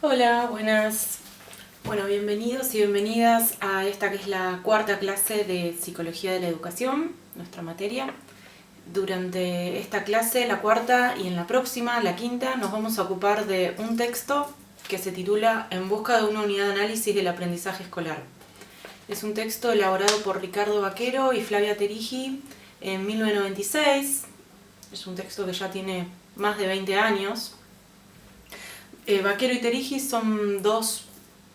Hola, buenas. Bueno, bienvenidos y bienvenidas a esta que es la cuarta clase de Psicología de la Educación, nuestra materia. Durante esta clase, la cuarta, y en la próxima, la quinta, nos vamos a ocupar de un texto que se titula En busca de una unidad de análisis del aprendizaje escolar. Es un texto elaborado por Ricardo Vaquero y Flavia Terigi en 1996. Es un texto que ya tiene más de 20 años. Vaquero y Terigi son dos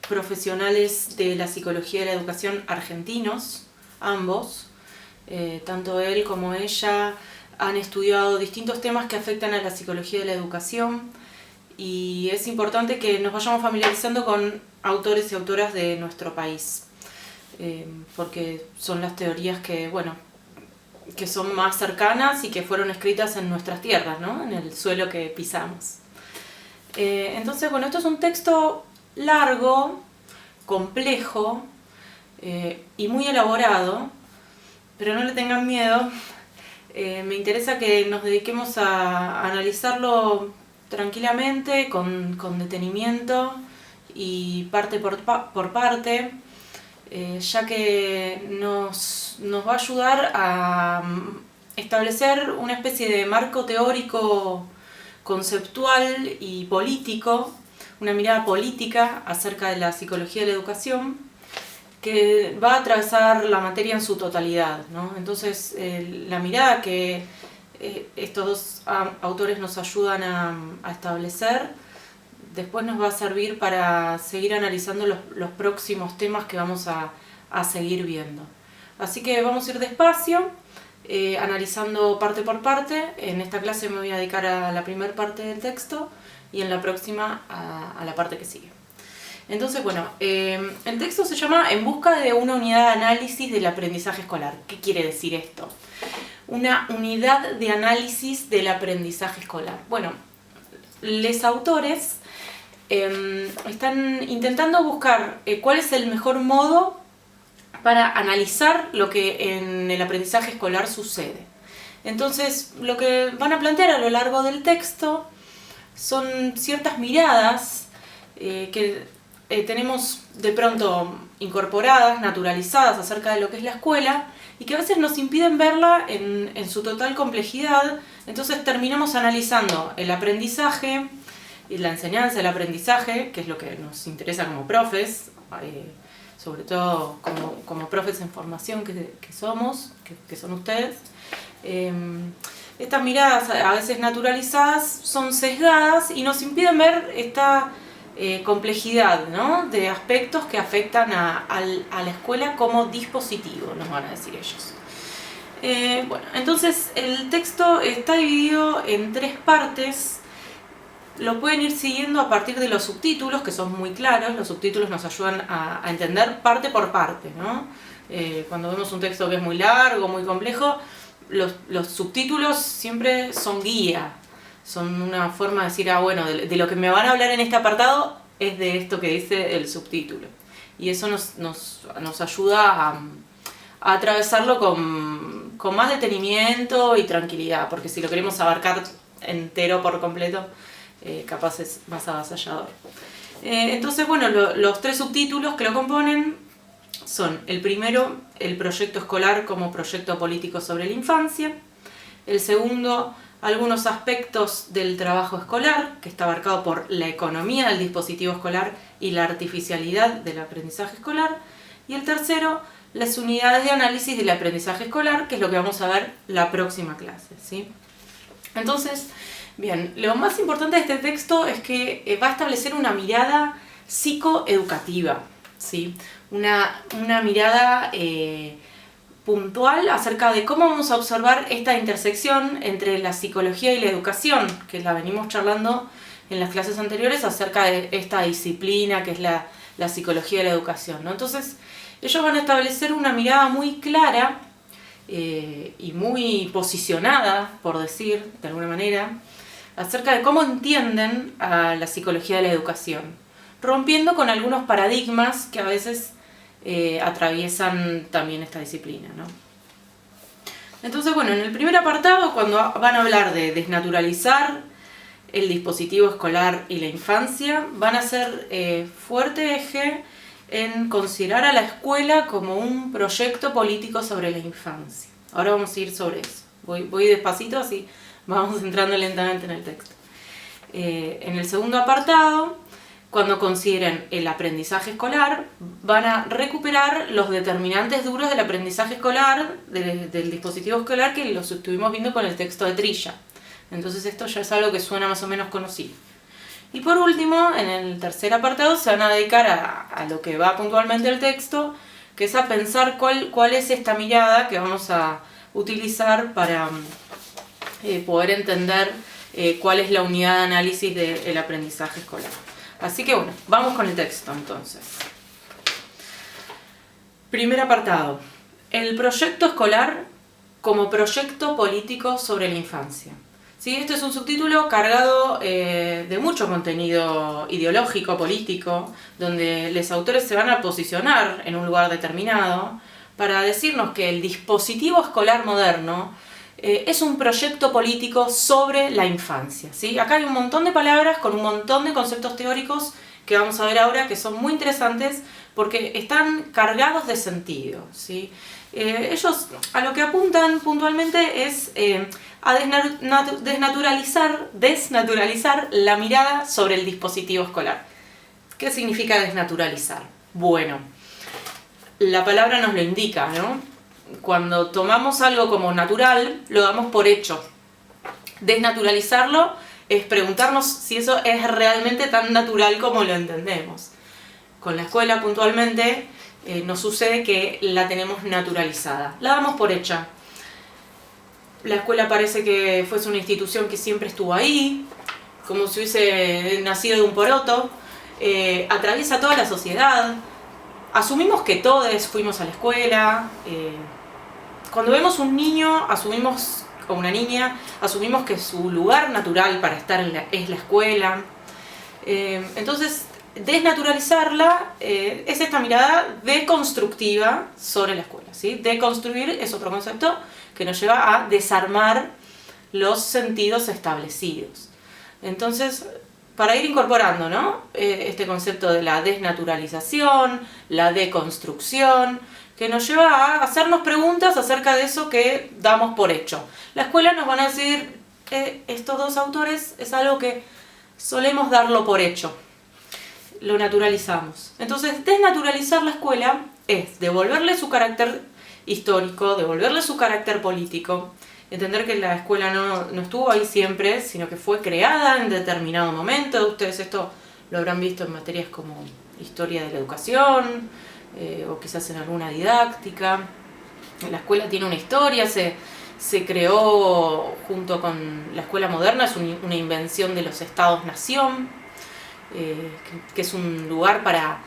profesionales de la psicología de la educación argentinos, ambos. Tanto él como ella han estudiado distintos temas que afectan a la psicología de la educación y es importante que nos vayamos familiarizando con autores y autoras de nuestro país, porque son las teorías que son más cercanas y que fueron escritas en nuestras tierras, ¿no? En el suelo que pisamos. Entonces, esto es un texto largo, complejo y muy elaborado, pero no le tengan miedo. Me interesa que nos dediquemos a analizarlo tranquilamente, con detenimiento y parte por parte, ya que nos va a ayudar a establecer una especie de marco teórico conceptual y político, una mirada política acerca de la psicología de la educación que va a atravesar la materia en su totalidad, ¿no? Entonces, la mirada que estos dos autores nos ayudan a establecer después nos va a servir para seguir analizando los próximos temas que vamos a seguir viendo. Así que vamos a ir despacio, analizando parte por parte. En esta clase me voy a dedicar a la primera parte del texto y en la próxima a la parte que sigue. Entonces, el texto se llama En busca de una unidad de análisis del aprendizaje escolar. ¿Qué quiere decir esto? Una unidad de análisis del aprendizaje escolar. Bueno, los autores están intentando buscar cuál es el mejor modo para analizar lo que en el aprendizaje escolar sucede. Entonces, lo que van a plantear a lo largo del texto son ciertas miradas que tenemos de pronto incorporadas, naturalizadas acerca de lo que es la escuela y que a veces nos impiden verla en su total complejidad. Entonces terminamos analizando el aprendizaje y la enseñanza del aprendizaje, que es lo que nos interesa como profes, sobre todo como profes en formación que somos, que son ustedes. Estas miradas a veces naturalizadas son sesgadas y nos impiden ver esta complejidad, ¿no? De aspectos que afectan a la escuela como dispositivo, nos van a decir ellos. Entonces el texto está dividido en tres partes. Lo pueden ir siguiendo a partir de los subtítulos, que son muy claros. Los subtítulos nos ayudan a entender parte por parte, ¿no? Cuando vemos un texto que es muy largo, muy complejo, los subtítulos siempre son guía. Son una forma de decir, de lo que me van a hablar en este apartado es de esto que dice el subtítulo. Y eso nos ayuda a atravesarlo con más detenimiento y tranquilidad, porque si lo queremos abarcar entero por completo, capaz es más avasallador. Entonces, los tres subtítulos que lo componen son: el primero, el proyecto escolar como proyecto político sobre la infancia; el segundo, algunos aspectos del trabajo escolar, que está abarcado por la economía del dispositivo escolar y la artificialidad del aprendizaje escolar; y el tercero, las unidades de análisis del aprendizaje escolar, que es lo que vamos a ver la próxima clase, ¿sí? Entonces, bien, lo más importante de este texto es que va a establecer una mirada psicoeducativa, ¿sí? Una mirada puntual acerca de cómo vamos a observar esta intersección entre la psicología y la educación, que la venimos charlando en las clases anteriores acerca de esta disciplina que es la psicología de la educación, ¿no? Entonces, ellos van a establecer una mirada muy clara y muy posicionada, por decir de alguna manera, acerca de cómo entienden a la psicología de la educación, rompiendo con algunos paradigmas que a veces atraviesan también esta disciplina, ¿no? Entonces, en el primer apartado, cuando van a hablar de desnaturalizar el dispositivo escolar y la infancia van a ser fuerte eje en considerar a la escuela como un proyecto político sobre la infancia. Ahora vamos a ir sobre eso. Voy despacito, así vamos entrando lentamente en el texto. En el segundo apartado, cuando consideren el aprendizaje escolar, van a recuperar los determinantes duros del aprendizaje escolar, del dispositivo escolar, que los estuvimos viendo con el texto de Trilla. Entonces esto ya es algo que suena más o menos conocido. Y por último, en el tercer apartado se van a dedicar a lo que va puntualmente el texto, que es a pensar cuál es esta mirada que vamos a utilizar para poder entender cuál es la unidad de análisis del aprendizaje escolar. Así que bueno, vamos con el texto entonces. Primer apartado. El proyecto escolar como proyecto político sobre la infancia. ¿Sí? Este es un subtítulo cargado de mucho contenido ideológico, político, donde los autores se van a posicionar en un lugar determinado para decirnos que el dispositivo escolar moderno es un proyecto político sobre la infancia. ¿Sí? Acá hay un montón de palabras con un montón de conceptos teóricos que vamos a ver ahora que son muy interesantes porque están cargados de sentido. ¿Sí? Ellos a lo que apuntan puntualmente es a desnaturalizar la mirada sobre el dispositivo escolar. ¿Qué significa desnaturalizar? Bueno, la palabra nos lo indica, ¿no? Cuando tomamos algo como natural, lo damos por hecho. Desnaturalizarlo es preguntarnos si eso es realmente tan natural como lo entendemos. Con la escuela puntualmente nos sucede que la tenemos naturalizada, la damos por hecha. La escuela parece que fuese una institución que siempre estuvo ahí, como si hubiese nacido de un poroto, atraviesa toda la sociedad, asumimos que todos fuimos a la escuela, cuando vemos un niño o una niña, asumimos que su lugar natural para estar es la escuela. Entonces, desnaturalizarla es esta mirada deconstructiva sobre la escuela. ¿Sí? Deconstruir es otro concepto que nos lleva a desarmar los sentidos establecidos. Entonces, para ir incorporando, ¿no? Este concepto de la desnaturalización, la deconstrucción, que nos lleva a hacernos preguntas acerca de eso que damos por hecho. La escuela nos van a decir, estos dos autores es algo que solemos darlo por hecho. Lo naturalizamos. Entonces, desnaturalizar la escuela es devolverle su carácter histórico, devolverle su carácter político, entender que la escuela no estuvo ahí siempre, sino que fue creada en determinado momento. Ustedes esto lo habrán visto en materias como historia de la educación, o quizás en alguna didáctica. La escuela tiene una historia, se creó junto con la escuela moderna, es una invención de los estados-nación, que es un lugar para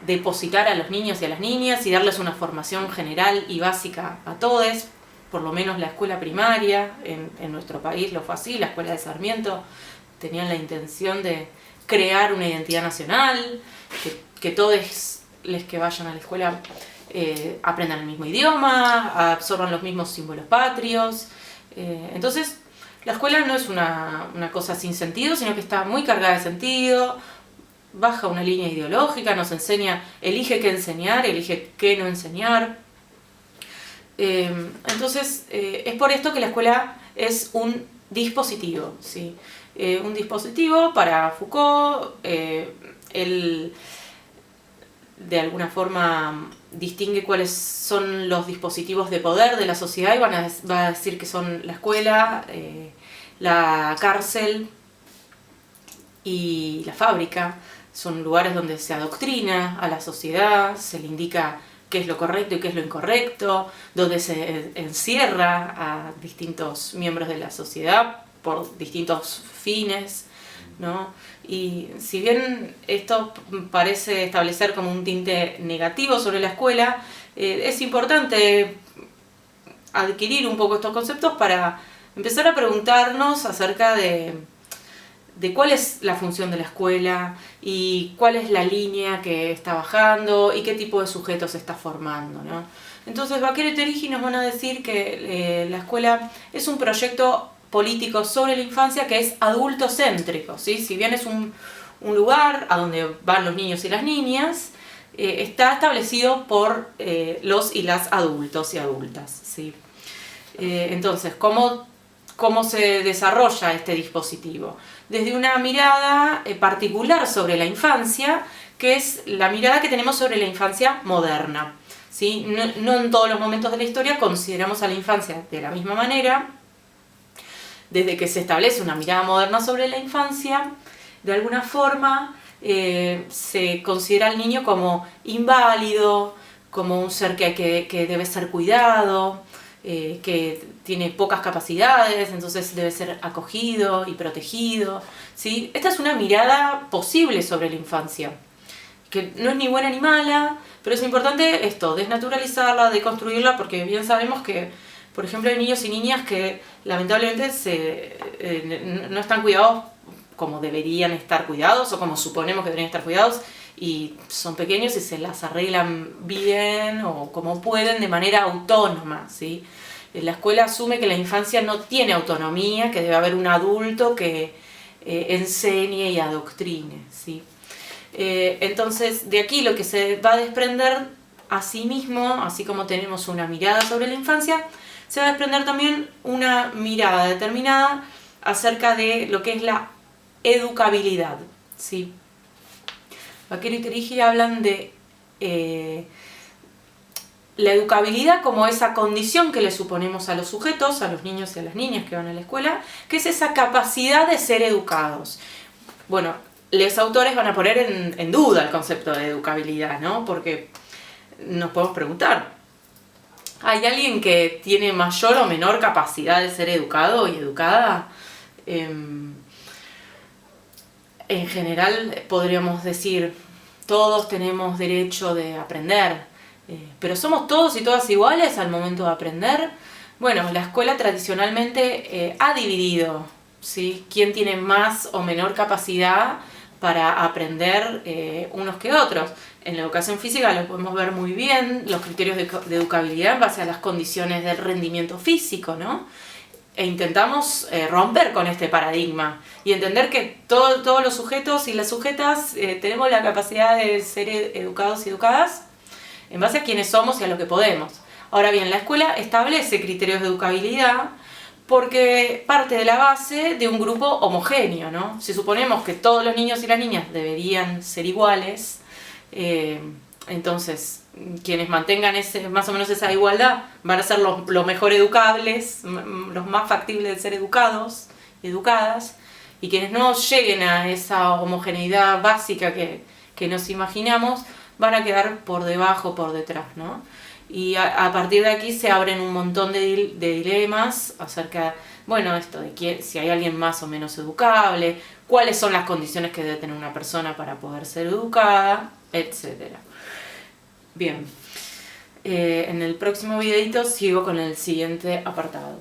depositar a los niños y a las niñas y darles una formación general y básica a todos, por lo menos la escuela primaria en nuestro país lo fue así. La escuela de Sarmiento tenían la intención de crear una identidad nacional, que todos los que vayan a la escuela aprendan el mismo idioma, absorban los mismos símbolos patrios. Entonces, la escuela no es una cosa sin sentido, sino que está muy cargada de sentido, baja una línea ideológica, nos enseña, elige qué enseñar, elige qué no enseñar. Entonces, es por esto que la escuela es un dispositivo, ¿sí? Un dispositivo para Foucault, él de alguna forma distingue cuáles son los dispositivos de poder de la sociedad y va a decir que son la escuela, la cárcel y la fábrica. Son lugares donde se adoctrina a la sociedad, se le indica qué es lo correcto y qué es lo incorrecto, donde se encierra a distintos miembros de la sociedad por distintos fines, ¿no? Y si bien esto parece establecer como un tinte negativo sobre la escuela, es importante adquirir un poco estos conceptos para empezar a preguntarnos acerca de cuál es la función de la escuela y cuál es la línea que está bajando y qué tipo de sujetos se está formando, ¿no? Entonces, Vaquero y Terigi nos van a decir que la escuela es un proyecto político sobre la infancia que es adultocéntrico, ¿sí? Si bien es un lugar a donde van los niños y las niñas, está establecido por los y las adultos y adultas, ¿sí? Entonces, ¿cómo se desarrolla este dispositivo? Desde una mirada particular sobre la infancia, que es la mirada que tenemos sobre la infancia moderna, ¿sí? No en todos los momentos de la historia consideramos a la infancia de la misma manera. Desde que se establece una mirada moderna sobre la infancia, de alguna forma se considera al niño como inválido, como un ser que debe ser cuidado, que tiene pocas capacidades, entonces debe ser acogido y protegido, ¿sí? Esta es una mirada posible sobre la infancia, que no es ni buena ni mala, pero es importante esto, desnaturalizarla, deconstruirla, porque bien sabemos que, por ejemplo, hay niños y niñas que lamentablemente no están cuidados como deberían estar cuidados o como suponemos que deberían estar cuidados, y son pequeños y se las arreglan bien o como pueden de manera autónoma, ¿sí? La escuela asume que la infancia no tiene autonomía, que debe haber un adulto que enseñe y adoctrine, ¿sí? Entonces, de aquí lo que se va a desprender a sí mismo, así como tenemos una mirada sobre la infancia, se va a desprender también una mirada determinada acerca de lo que es la educabilidad, ¿sí? Vaquero y Terigi hablan de la educabilidad como esa condición que le suponemos a los sujetos, a los niños y a las niñas que van a la escuela, que es esa capacidad de ser educados. Bueno, los autores van a poner en duda el concepto de educabilidad, ¿no? Porque nos podemos preguntar, ¿hay alguien que tiene mayor o menor capacidad de ser educado y educada? En general podríamos decir, todos tenemos derecho de aprender, pero ¿somos todos y todas iguales al momento de aprender? Bueno, la escuela tradicionalmente ha dividido, ¿sí?, quién tiene más o menor capacidad para aprender unos que otros. En la educación física lo podemos ver muy bien, los criterios de educabilidad en base a las condiciones del rendimiento físico, ¿no? E intentamos romper con este paradigma y entender que todos los sujetos y las sujetas tenemos la capacidad de ser educados y educadas en base a quiénes somos y a lo que podemos. Ahora bien, la escuela establece criterios de educabilidad porque parte de la base de un grupo homogéneo, ¿no? Si suponemos que todos los niños y las niñas deberían ser iguales, entonces quienes mantengan más o menos esa igualdad van a ser los mejor educables, los más factibles de ser educados, educadas, y quienes no lleguen a esa homogeneidad básica que nos imaginamos van a quedar por debajo, por detrás, ¿no? Y a partir de aquí se abren un montón de dilemas acerca, bueno, esto de si hay alguien más o menos educable, cuáles son las condiciones que debe tener una persona para poder ser educada, etc. Bien, en el próximo videito sigo con el siguiente apartado.